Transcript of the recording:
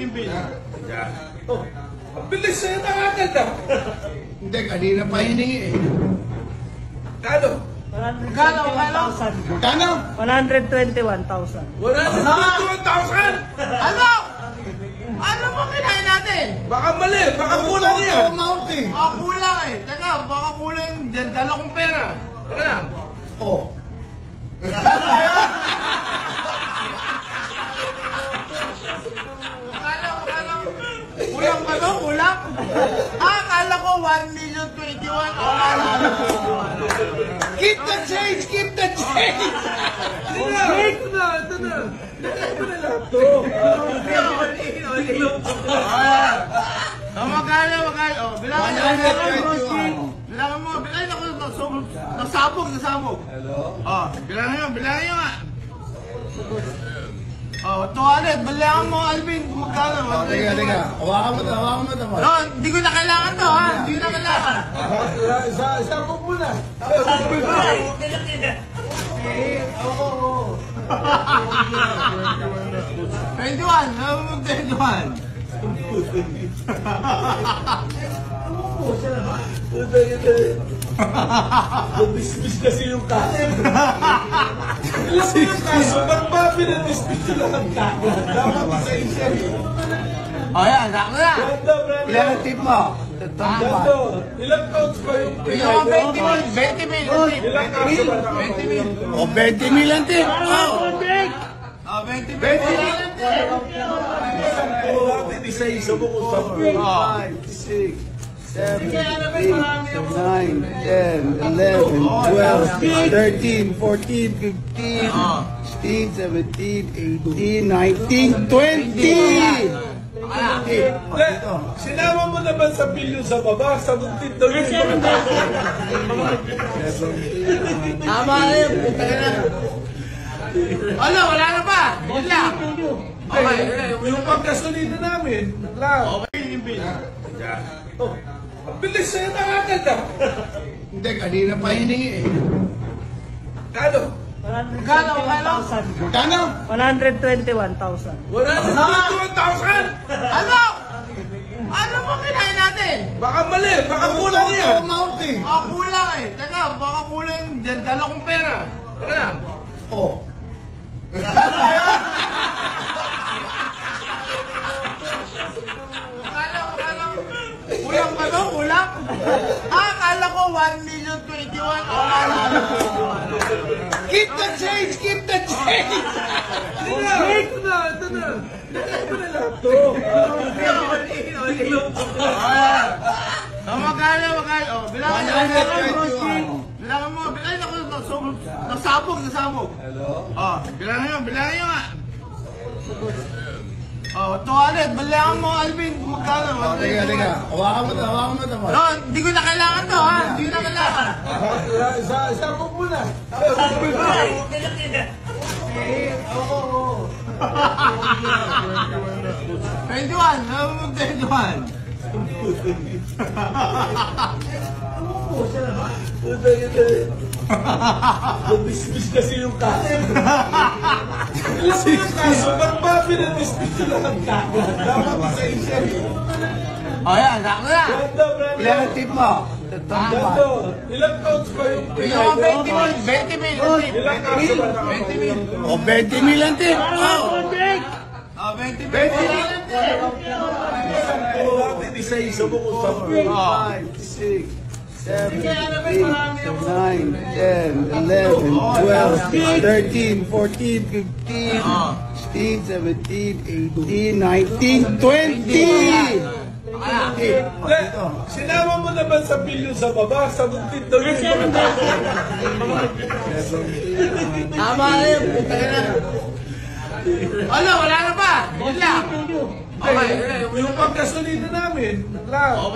yung bill. Oh, ang bilis sa'yo na agad ah. Hindi, kanina pa hiningi eh. Kano? Kano? 121,000. 121,000! Ano? Ano ba kinain natin? Baka mali, baka kulang yan. Amount eh. Baka kulang eh. Teka, baka kulang. Dala kong pera. Teka lang. Oh. Kulang ba to? Kulang? Akala ko 1,021,000. Keep the change! Keep the change! Ito na. Ito na lahat to. Magkano? Oh, bilangan mo. Bilangan mo. Bilangan ako. Nasabog. Hello? Oh, bilangan nyo nga. Oh, toilet. Bilangan mo, Alvin. Magkano? Teka. Hawakan mo ito. No, hindi ko na kailangan to, ha? Hindi ko na kailangan. Isa po muna. 21. Dismiss kasi yung kaso. Ilan po yung kaso? Ba't ba pinadismiss nyo lang ang kaso? Dapat isa-isa eh. Oh, yan. Sako na. Ilan ang tip mo? Ganto. Ilang counts ba yung Ilan ang 20 mil? 20 mil. Ilang kaso ba na? 20 mil. O, 20 mil ang tip. Oh, 20 mil. Natin isa-isa mo kung saan. 5, 6, 7, 8, 9, 10, 11, 12, 13, 14, 15, 16, 17, 18, 19, 20! Sinama mo naman sa bill sa baba, sagutin daw yun. Tama na yun. Ano, wala na pa. Yun lang. Okay, yung pagkasolina namin, lang. Okay, yung bill. Oh, ang bilis sa'yo na agad ah. Hindi, kanina pa hiningi eh. Kano? 121,000. Kano? 121,000. 121,000! Ano? Ano ba kinain natin? Baka mali, baka kulang yan. Amount eh. Baka kulang eh. Teka, baka kulang. Dala kong pera. Teka lang. Oh. Kulang ba to? Kulang? Akala ko 1,021,000. Keep the change! Keep the change! Ito na. Ito na lahat to. Magkano? Oh, bilangan mo. Bilangan mo. Bilangan ako. Nasabog. Hello? Oh, bilangan nyo nga. Oh, toilet. Bilangan mo, Alvin. Magkano? Teka. Hawakan mo ito. No, hindi ko na kailangan to, ha? Hindi ko na kailangan. Isa po muna. 21. Dismiss kasi yung kaso. Ilan po yung kaso? Ba't ba pinadismiss nyo lang ang kaso? Dapat isa-isa eh. Oh, yan. Sako na. Ilan ang tip mo? Ganto. Ilang counts ba yung Ilan ang 20 mil? 20 mil. Ilang kaso ba na? 20 mil. O, 20 mil ang tip. Oh, 20 mil. Natin isa-isa mo kung saan. 5, 6, 7, 8, 9, 10, 11, 12, 13, 14, 15, 16, 17, 18, 19, 20! Sinama mo naman sa bill sa baba, sagutin daw yun. Tama na yun. Ano, wala na pa. Yun lang. Okay, yung pagkasolina namin, lang.